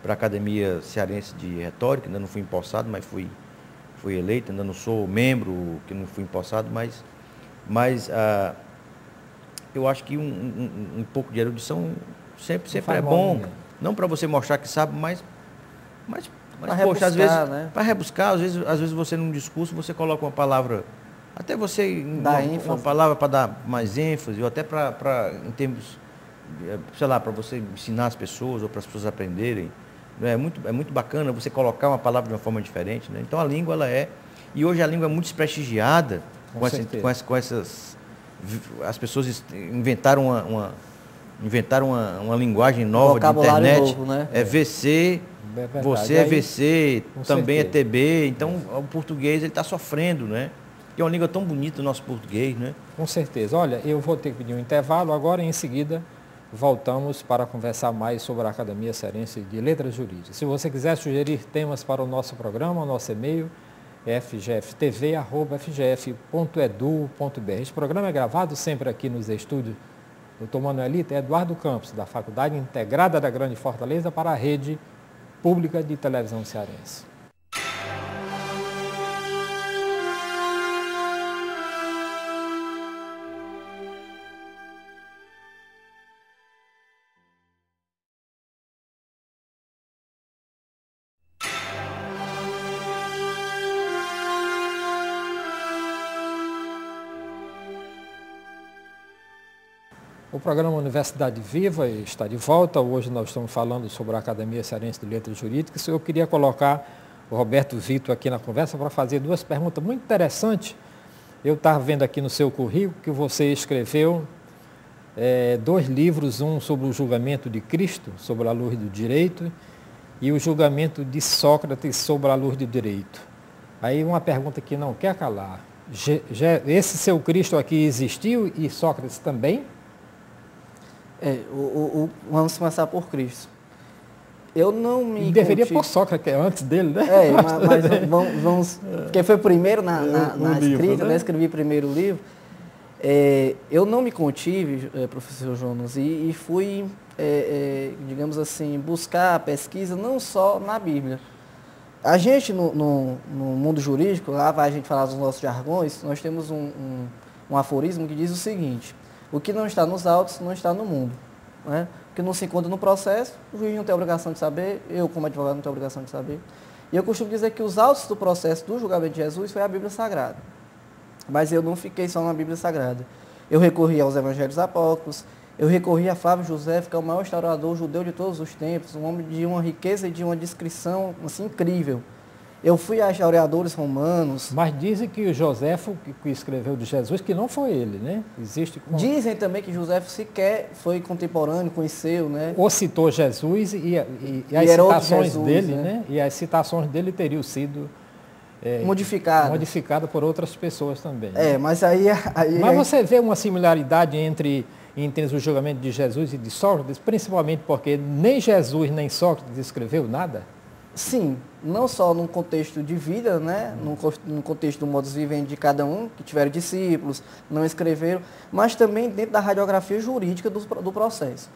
para a Academia Cearense de Retórica, ainda não fui empossado, mas fui eleito, ainda não sou membro, que não fui empossado, mas eu acho que um pouco de erudição sempre é bom, não para você mostrar que sabe, mas poxa, às vezes, né? Para rebuscar, às vezes você num discurso, você coloca uma palavra, até você, uma palavra para dar mais ênfase, ou até em termos, sei lá, para você ensinar as pessoas, ou para as pessoas aprenderem. É muito bacana você colocar uma palavra de uma forma diferente, né? Então a língua, e hoje a língua é muito desprestigiada com essas. As pessoas inventaram uma linguagem nova de internet. Novo, né? VC, você é VC, também certeza. É TB. Então o português está sofrendo, né? Que é uma língua tão bonita o nosso português, né? Com certeza. Olha, eu vou ter que pedir um intervalo agora, em seguida voltamos para conversar mais sobre a Academia Cearense de Letras Jurídicas. Se você quiser sugerir temas para o nosso programa, o nosso e-mail é fgftv@fgf.edu.br. Este programa é gravado sempre aqui nos estúdios do Dr. Manuelito Eduardo Campos, da Faculdade Integrada da Grande Fortaleza, para a Rede Pública de Televisão Cearense. O programa Universidade Viva está de volta. Hoje nós estamos falando sobre a Academia Cearense de Letras Jurídicas. Eu queria colocar o Roberto Vitor aqui na conversa para fazer duas perguntas muito interessantes. Eu estava vendo aqui no seu currículo que você escreveu 2 livros, um sobre o julgamento de Cristo, sobre a luz do direito, e o julgamento de Sócrates sobre a luz do direito. Aí uma pergunta que não quer calar. Esse seu Cristo aqui existiu e Sócrates também? Vamos começar por Cristo. Eu não me deveria por Sócrates, que é antes dele, né? Mas vamos... Porque foi o primeiro na escrita, livro, né? Escrevi primeiro o livro. Eu não me contive, professor Jonas, e fui, digamos assim, buscar a pesquisa não só na Bíblia. A gente, no mundo jurídico, lá vai a gente falar dos nossos jargões, nós temos um aforismo que diz o seguinte: o que não está nos autos não está no mundo. Né? O que não se encontra no processo, o juiz não tem obrigação de saber, eu como advogado não tenho obrigação de saber. E eu costumo dizer que os autos do processo do julgamento de Jesus foi a Bíblia Sagrada. Mas eu não fiquei só na Bíblia Sagrada. Eu recorri aos Evangelhos Apócrifos, eu recorri a Flávio José, que é o maior historiador judeu de todos os tempos, um homem de uma riqueza e de uma descrição assim, incrível. Eu fui a historiadores romanos. Mas dizem que o Joséfo, que escreveu de Jesus, que não foi ele, né? Dizem também que Joséfo sequer foi contemporâneo, conheceu, né? Ou citou Jesus e as citações Jesus, dele, né? E as citações dele teriam sido modificada por outras pessoas também. Né? Mas Mas você vê uma similaridade entre o julgamento de Jesus e de Sócrates, principalmente porque nem Jesus nem Sócrates escreveu nada? Sim, não só num contexto de vida, né? Num contexto do modus vivendi de cada um, que tiveram discípulos, não escreveram, mas também dentro da radiografia jurídica do processo.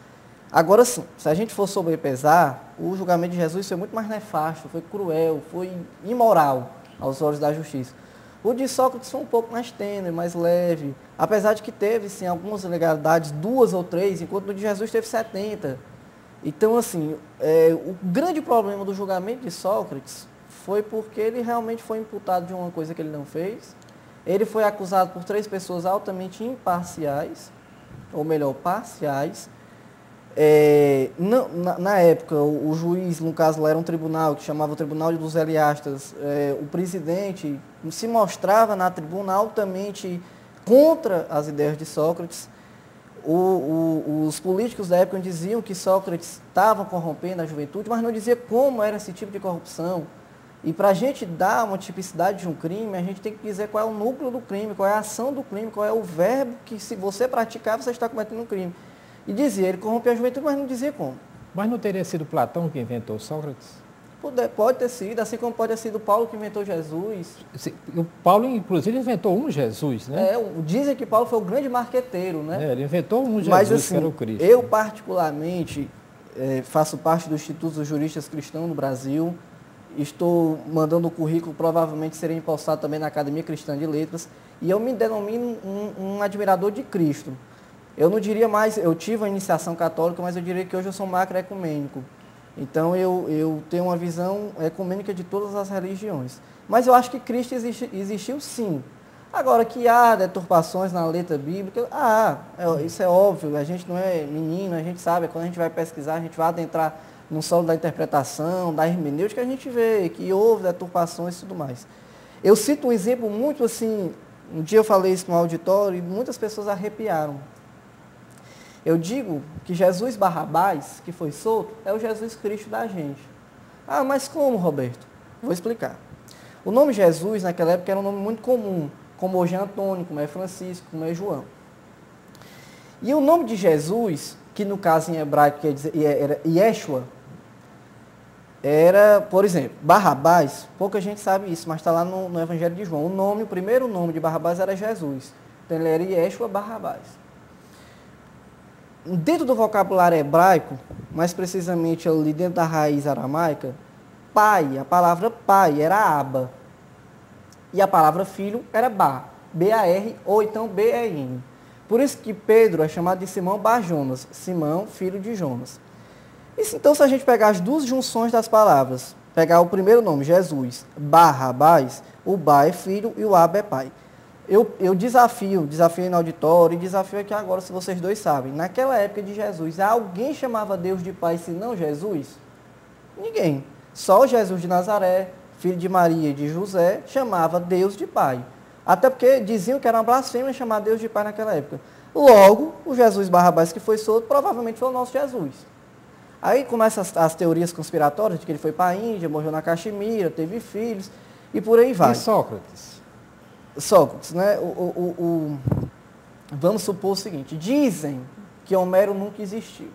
Agora sim, se a gente for sobrepesar, o julgamento de Jesus foi muito mais nefasto, foi cruel, foi imoral aos olhos da justiça. O de Sócrates foi um pouco mais tênue, mais leve, apesar de que teve, sim, algumas ilegalidades, 2 ou 3, enquanto o de Jesus teve 70. Então, assim, o grande problema do julgamento de Sócrates foi porque ele realmente foi imputado de uma coisa que ele não fez. Ele foi acusado por 3 pessoas altamente imparciais, ou melhor, parciais. Na época, o juiz, no caso lá, era um tribunal que chamava o Tribunal dos Heliastas. O presidente se mostrava na tribuna altamente contra as ideias de Sócrates. Os políticos da época diziam que Sócrates estava corrompendo a juventude, mas não dizia como era esse tipo de corrupção. E para a gente dar uma tipicidade de um crime, a gente tem que dizer qual é o núcleo do crime, qual é a ação do crime, qual é o verbo que, se você praticar, você está cometendo um crime. E dizia, ele corrompeu a juventude, mas não dizia como. Mas não teria sido Platão que inventou Sócrates? Pode ter sido, assim como pode ter sido Paulo que inventou Jesus. O Paulo, inclusive, inventou um Jesus, né? Dizem que Paulo foi o grande marqueteiro, né? Ele inventou um Jesus, mas, assim, que era o Cristo. Eu, particularmente, faço parte do Instituto dos Juristas Cristãos no Brasil. Estou mandando o currículo, provavelmente serei impostado também na Academia Cristã de Letras. E eu me denomino um admirador de Cristo. Eu não diria mais, eu tive a iniciação católica, mas eu diria que hoje eu sou macroecumênico. Então, eu tenho uma visão ecumênica de todas as religiões. Mas eu acho que Cristo existiu sim. Agora, que há deturpações na letra bíblica, isso é óbvio, a gente não é menino, a gente sabe, quando a gente vai pesquisar, a gente vai adentrar no solo da interpretação, da hermenêutica, a gente vê que houve deturpações e tudo mais. Eu cito um exemplo muito assim, um dia eu falei isso no auditório e muitas pessoas arrepiaram. Eu digo que Jesus Barrabás, que foi solto, é o Jesus Cristo da gente. Mas como, Roberto? Vou explicar. O nome Jesus, naquela época, era um nome muito comum, como hoje é Antônio, como é Francisco, como é João. E o nome de Jesus, que no caso em hebraico quer dizer, era Yeshua, era, por exemplo, Barrabás, pouca gente sabe isso, mas está lá no Evangelho de João. O primeiro nome de Barrabás era Jesus. Então ele era Yeshua Barrabás. Dentro do vocabulário hebraico, mais precisamente ali dentro da raiz aramaica, pai, a palavra pai era Aba. E a palavra filho era Bar, B-A-R ou então B-E-N. Por isso que Pedro é chamado de Simão Bar-Jonas, Simão, filho de Jonas. Então, se a gente pegar as 2 junções das palavras, pegar o primeiro nome, Jesus, Barrabás, o Bar é filho e o Aba é pai. Eu desafio no auditório e desafio aqui agora, se vocês dois sabem. Naquela época de Jesus, alguém chamava Deus de Pai senão Jesus? Ninguém. Só Jesus de Nazaré, filho de Maria e de José, chamava Deus de Pai. Até porque diziam que era uma blasfêmia chamar Deus de Pai naquela época. Logo, o Jesus Barrabás que foi solto provavelmente foi o nosso Jesus. Aí começam as teorias conspiratórias de que ele foi para a Índia, morreu na Caxemira, teve filhos, e por aí vai. E Sócrates? Sócrates, né? Vamos supor o seguinte, dizem que Homero nunca existiu.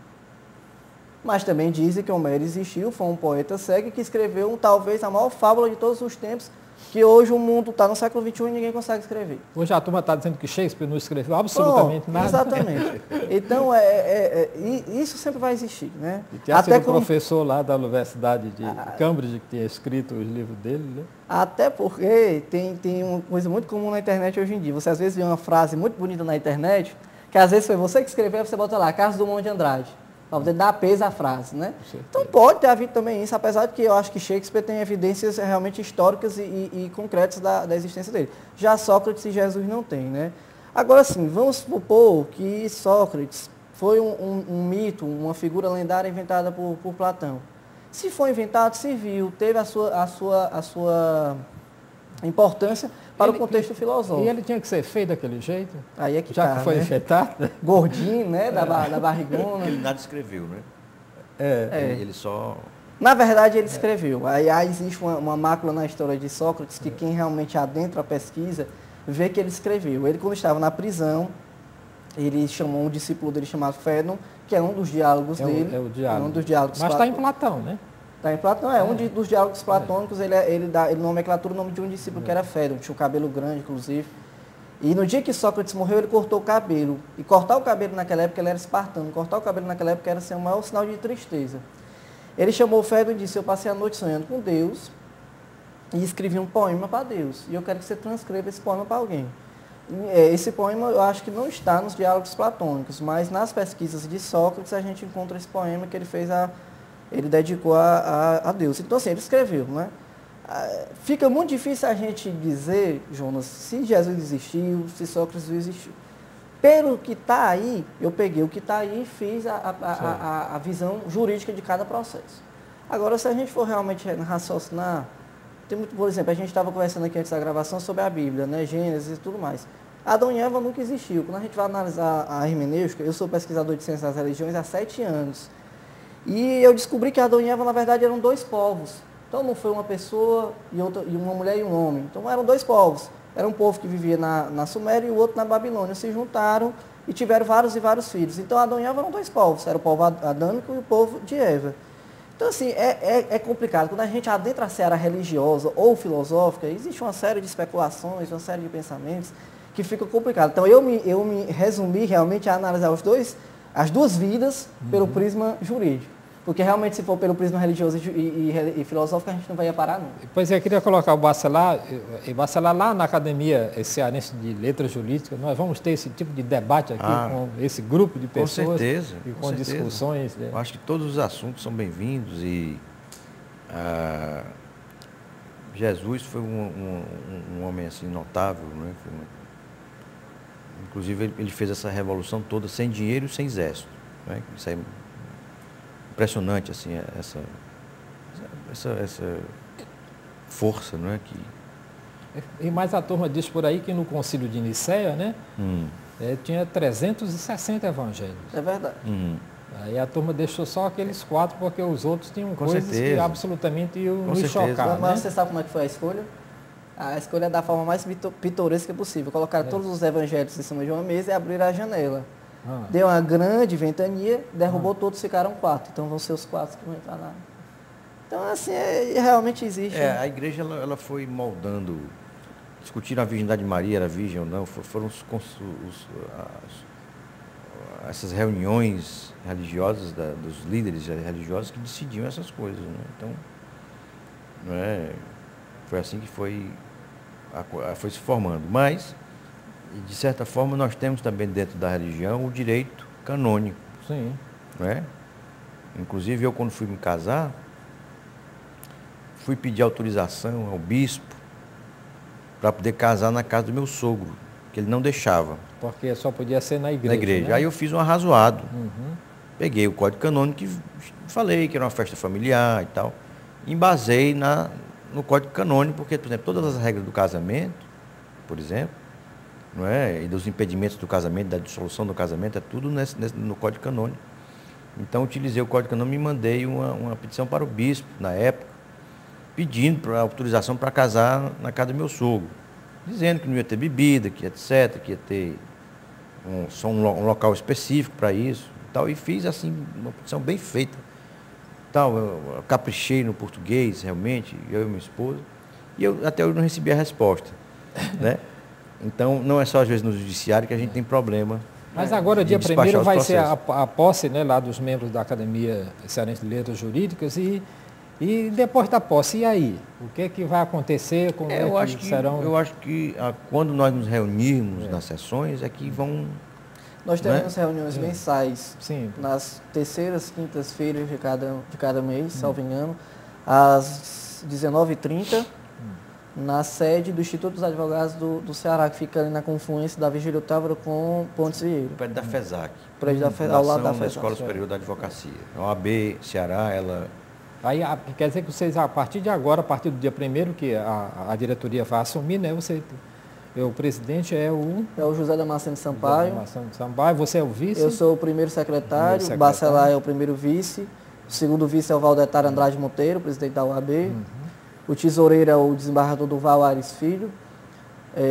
Mas também dizem que Homero existiu, foi um poeta cego que escreveu talvez a maior fábula de todos os tempos, que hoje o mundo está no século XXI e ninguém consegue escrever. Hoje a turma está dizendo que Shakespeare não escreveu absolutamente nada. Exatamente. Então, isso sempre vai existir, né? E tinha sido professor lá da Universidade de Cambridge, que tinha escrito os livros dele, né? Até porque tem uma coisa muito comum na internet hoje em dia. Você às vezes vê uma frase muito bonita na internet, que às vezes foi você que escreveu, você bota lá, Carlos Drummond de Andrade, para poder dar peso à frase, né? Então pode ter havido também isso, apesar de que eu acho que Shakespeare tem evidências realmente históricas e concretas da existência dele. Já Sócrates e Jesus não tem, né? Agora sim, vamos supor que Sócrates foi um mito, uma figura lendária inventada por Platão. Se foi inventado, serviu, teve a sua importância para o contexto filosófico. E ele tinha que ser feito daquele jeito? Aí é que já que foi né? infectado? Gordinho, né? Da barrigona. Ele nada escreveu, né? Ele só... Na verdade, ele escreveu. Aí existe uma mácula na história de Sócrates que quem realmente adentra a pesquisa vê que ele escreveu. Ele, quando estava na prisão, ele chamou um discípulo dele chamado Fédon, que é um dos diálogos dele. É o diálogo. Um dos diálogos. Mas está em Platão, né? Está em Platão, um dos diálogos platônicos, ele nomenclatura o nome de um discípulo que era Fédon, tinha o cabelo grande, inclusive. E no dia que Sócrates morreu, ele cortou o cabelo. E cortar o cabelo naquela época, ele era espartano. Cortar o cabelo naquela época era assim, o maior sinal de tristeza. Ele chamou o Fédon e disse, eu passei a noite sonhando com Deus e escrevi um poema para Deus. E eu quero que você transcreva esse poema para alguém. Esse poema eu acho que não está nos diálogos platônicos, mas nas pesquisas de Sócrates a gente encontra esse poema que ele fez ele dedicou a Deus. Então, assim, ele escreveu, né? Fica muito difícil a gente dizer, Jonas, se Jesus existiu, se Sócrates existiu. Pelo que está aí, eu peguei o que está aí e fiz a visão jurídica de cada processo. Agora, se a gente for realmente raciocinar, por exemplo, a gente estava conversando aqui antes da gravação sobre a Bíblia, né? Gênesis e tudo mais. Adão e Eva nunca existiu. Quando a gente vai analisar a hermenêutica, eu sou pesquisador de ciências das religiões há 7 anos. E eu descobri que Adão e Eva, na verdade, eram 2 povos. Então, não foi uma pessoa e uma mulher e um homem. Então, eram 2 povos. Era um povo que vivia na Suméria e o outro na Babilônia. Se juntaram e tiveram vários e vários filhos. Então, Adão e Eva eram 2 povos. Era o povo adâmico e o povo de Eva. Então, assim, é complicado. Quando a gente adentra a seara religiosa ou filosófica, existe uma série de especulações, uma série de pensamentos que fica complicado. Então, eu me resumi realmente a analisar as duas vidas pelo prisma jurídico. Porque realmente, se for pelo prisma religioso e filosófico, a gente não vai parar, não. Pois é, eu queria colocar o Bacelar lá na Academia Cearense de Letras Jurídicas. Nós vamos ter esse tipo de debate aqui com esse grupo de pessoas. Com certeza. E com discussões. Eu acho que todos os assuntos são bem-vindos e Jesus foi um homem assim notável, né? Inclusive, ele fez essa revolução toda sem dinheiro e sem exército, né? Isso é impressionante, assim, essa força, não é? E mais a turma diz por aí que no Concílio de Nicéia, né? Tinha 360 evangelhos. É verdade. Aí a turma deixou só aqueles 4 porque os outros tinham coisas que absolutamente iam nos chocar. Mas você sabe como é que foi a escolha? A escolha é da forma mais pitoresca possível. Colocaram todos os evangelhos em cima de uma mesa e abriram a janela. Deu uma grande ventania, derrubou todos, ficaram 4. Então vão ser os 4 que vão entrar lá. Então, assim, realmente existe. A igreja ela foi moldando, discutiram a virgindade de Maria, era virgem ou não, foram essas reuniões religiosas dos líderes religiosos que decidiam essas coisas, né? Então, foi assim que foi se formando. Mas, de certa forma, nós temos também dentro da religião o direito canônico. Sim. Não é? Inclusive, eu quando fui me casar, fui pedir autorização ao bispo para poder casar na casa do meu sogro, que ele não deixava. Porque só podia ser na igreja. Na igreja. Né? Aí eu fiz um arrazoado. Peguei o Código Canônico e falei que era uma festa familiar e tal. Embasei no Código Canônico, porque, por exemplo, todas as regras do casamento, por exemplo, não é? E dos impedimentos do casamento, da dissolução do casamento, é tudo no Código Canônico. Então, utilizei o Código Canônico e mandei uma petição para o bispo, na época, pedindo autorização para casar na casa do meu sogro, dizendo que não ia ter bebida, que etc., que ia ter só um local específico para isso, tal, e fiz assim uma petição bem feita, tal, eu caprichei no português, realmente, eu e minha esposa, e eu até hoje não recebi a resposta, né? Então, não é só às vezes no judiciário que a gente tem problema. Mas agora, dia 1º, vai ser a posse, né, lá dos membros da Academia Cearense de Letras Jurídicas e depois da posse, e aí? O que é que vai acontecer? Como eu acho que quando nós nos reunirmos nas sessões é que vão... Nós teremos reuniões mensais, Sim. nas terceiras, quintas-feiras de cada mês, salvo engano, às 19h30, na sede do Instituto dos Advogados do Ceará, que fica ali na confluência da Virgílio Távora com Pontes Vieira. Prédio da FESAC. Ao lado da FESAC. Escola Superior da Advocacia. A OAB Ceará, ela... Aí quer dizer que vocês, a partir de agora, a partir do dia 1º, que a diretoria vai assumir, né? O presidente é o José Damasceno Sampaio. Você é o vice? Eu sou o primeiro secretário, o Bacelar é o primeiro vice, o segundo vice é o Valdetário Andrade Monteiro, presidente da UAB. O tesoureiro é o desembargador Duval Ares Filho.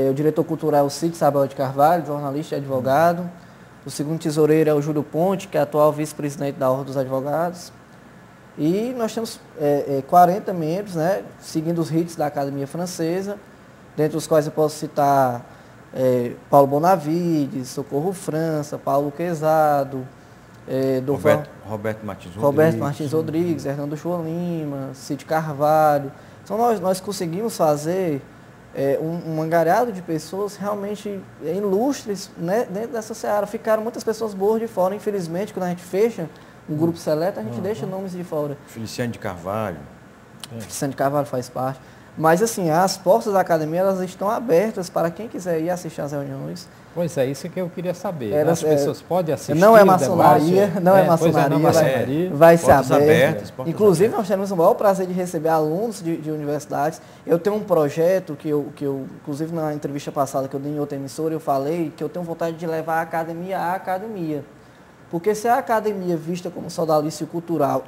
O diretor cultural é o Cid Sabel de Carvalho, jornalista e advogado. O segundo tesoureiro é o Júlio Ponte, que é atual vice-presidente da Ordem dos Advogados. E nós temos 40 membros, né, seguindo os ritos da Academia Francesa, dentre os quais eu posso citar Paulo Bonavides, Socorro França, Paulo Quezado, Roberto Martins Rodrigues, Hernando Shoa Lima, Cid Carvalho. Então nós conseguimos fazer um angariado de pessoas realmente ilustres, né, dentro dessa seara. Ficaram muitas pessoas boas de fora, infelizmente, quando a gente fecha um grupo seleto, a gente deixa nomes de fora. Feliciano de Carvalho. Feliciano de Carvalho faz parte. Mas, assim, as portas da academia, elas estão abertas para quem quiser ir assistir às reuniões. Pois é, isso que eu queria saber. As pessoas podem assistir. Não é maçonaria, vai ser aberto. Inclusive, nós temos o maior prazer de receber alunos de universidades. Eu tenho um projeto que eu, inclusive na entrevista passada que eu dei em outra emissora, eu falei que eu tenho vontade de levar a academia à academia. Porque se a academia vista como sodalício cultural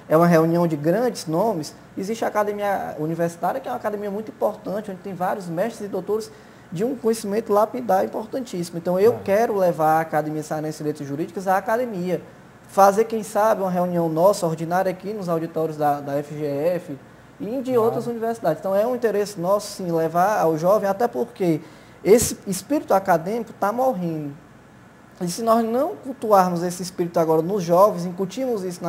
é uma reunião de grandes nomes, existe a academia universitária, que é uma academia muito importante, onde tem vários mestres e doutores de um conhecimento lapidar importantíssimo. Então, eu quero levar a Academia Cearense de Letras Jurídicas à academia. Fazer, quem sabe, uma reunião nossa, ordinária, aqui nos auditórios da FGF e de outras universidades. Então, é um interesse nosso, sim, levar ao jovem, até porque esse espírito acadêmico está morrendo. E se nós não cultuarmos esse espírito agora nos jovens, incutirmos isso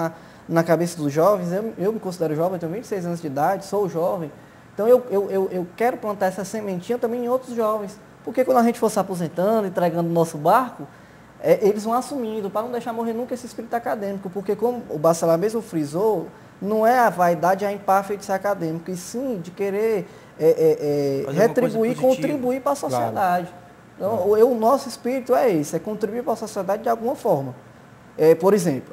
na cabeça dos jovens, eu me considero jovem, eu tenho 26 anos de idade, sou jovem, então eu quero plantar essa sementinha também em outros jovens. Porque quando a gente for se aposentando, entregando o nosso barco, eles vão assumindo, para não deixar morrer nunca esse espírito acadêmico. Porque como o Bacelar mesmo frisou, não é a vaidade, a empáfia de ser acadêmico, e sim de querer retribuir, contribuir para a sociedade. Claro. Então, o nosso espírito é esse, é contribuir para a sociedade de alguma forma. Por exemplo,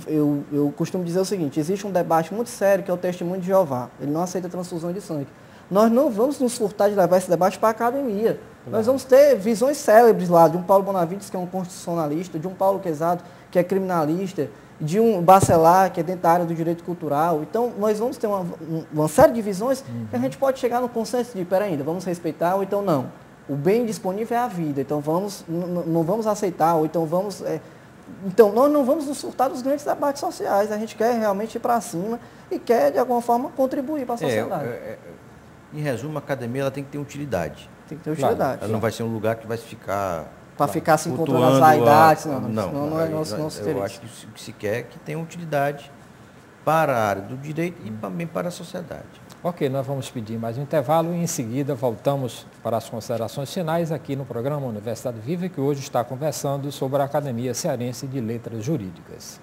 eu costumo dizer o seguinte, existe um debate muito sério que é o testemunho de Jeová. Ele não aceita transfusão de sangue. Nós não vamos nos furtar de levar esse debate para a academia. Nós vamos ter visões célebres lá, de um Paulo Bonavides, que é um constitucionalista, de um Paulo Quezado, que é criminalista, de um Bacelar, que é dentro da área do direito cultural. Então, nós vamos ter uma série de visões que a gente pode chegar no consenso de, ainda, vamos respeitar, ou então não. O bem disponível é a vida, então não vamos aceitar, ou então vamos... Então, nós não vamos nos furtar dos grandes debates sociais, a gente quer realmente ir para cima e quer, de alguma forma, contribuir para a sociedade. Em resumo, a academia ela tem que ter utilidade. Tem que ter utilidade. Ela não vai ser um lugar que vai ficar... Para ficar se encontrando as vaidades, não é nosso interesse. Eu acho que o que se quer é que tenha utilidade para a área do direito e também para a sociedade. Ok, nós vamos pedir mais um intervalo e em seguida voltamos para as considerações finais aqui no programa Universidade Viva, que hoje está conversando sobre a Academia Cearense de Letras Jurídicas.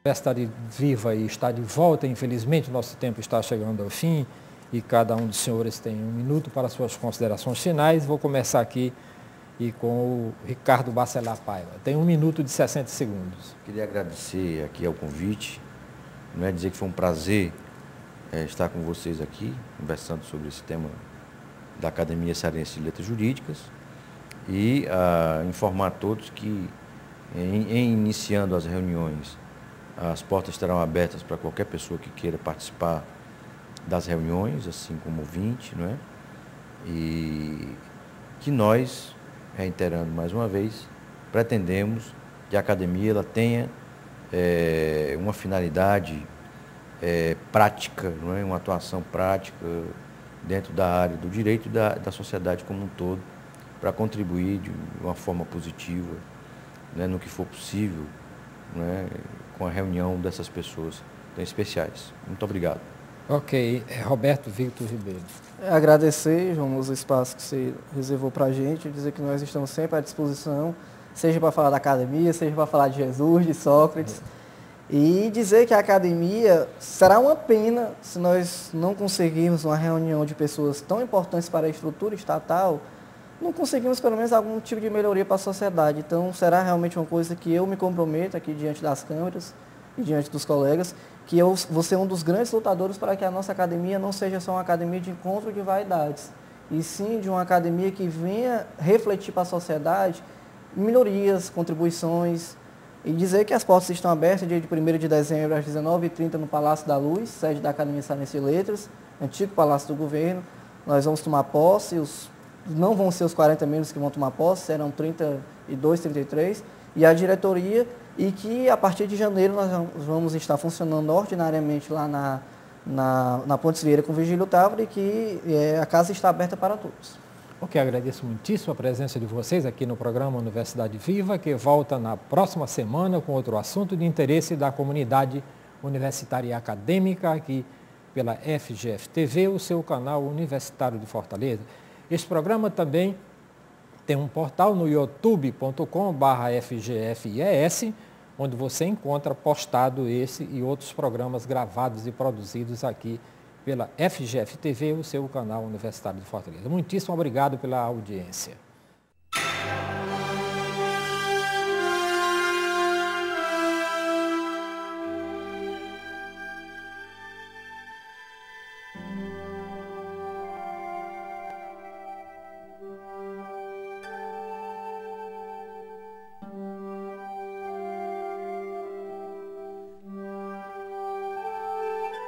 Universidade Viva e está de volta, infelizmente o nosso tempo está chegando ao fim e cada um dos senhores tem 1 minuto para suas considerações finais. Vou começar aqui com o Ricardo Bacelar Paiva. Tem 1 minuto de 60 segundos. Queria agradecer aqui ao convite, dizer que foi um prazer estar com vocês aqui, conversando sobre esse tema da Academia Cearense de Letras Jurídicas e informar a todos que, em iniciando as reuniões, as portas estarão abertas para qualquer pessoa que queira participar das reuniões, assim como ouvinte, e que nós, reiterando mais uma vez, pretendemos que a academia ela tenha uma finalidade prática, uma atuação prática dentro da área do direito e da sociedade como um todo, para contribuir de uma forma positiva, no que for possível, com a reunião dessas pessoas tão especiais. Muito obrigado. Ok. Roberto Victor Ribeiro. Agradecer, João, os espaços que você reservou para a gente, dizer que nós estamos sempre à disposição, seja para falar da academia, seja para falar de Jesus, de Sócrates, e dizer que a academia será uma pena se nós não conseguirmos uma reunião de pessoas tão importantes para a estrutura estatal, não conseguimos pelo menos algum tipo de melhoria para a sociedade. Então será realmente uma coisa que eu me comprometo aqui diante das câmeras e diante dos colegas, que eu vou ser um dos grandes lutadores para que a nossa academia não seja só uma academia de encontro de vaidades, e sim de uma academia que venha refletir para a sociedade melhorias, contribuições, e dizer que as portas estão abertas dia de 1º de dezembro às 19h30 no Palácio da Luz, sede da Academia Cearense de Letras, antigo Palácio do Governo. Nós vamos tomar posse, não vão ser os 40 membros que vão tomar posse, serão 32, 33, e a diretoria, e que a partir de janeiro nós vamos estar funcionando ordinariamente lá na Pontes Vieira com Virgílio Távora, e que a casa está aberta para todos. Ok, agradeço muitíssimo a presença de vocês aqui no programa Universidade Viva, que volta na próxima semana com outro assunto de interesse da comunidade universitária e acadêmica, aqui pela FGF-TV, o seu canal universitário de Fortaleza. Este programa também tem um portal no youtube.com/FGFIES, onde você encontra postado esse e outros programas gravados e produzidos aqui pela FGF-TV, o seu canal universitário de Fortaleza. Muitíssimo obrigado pela audiência.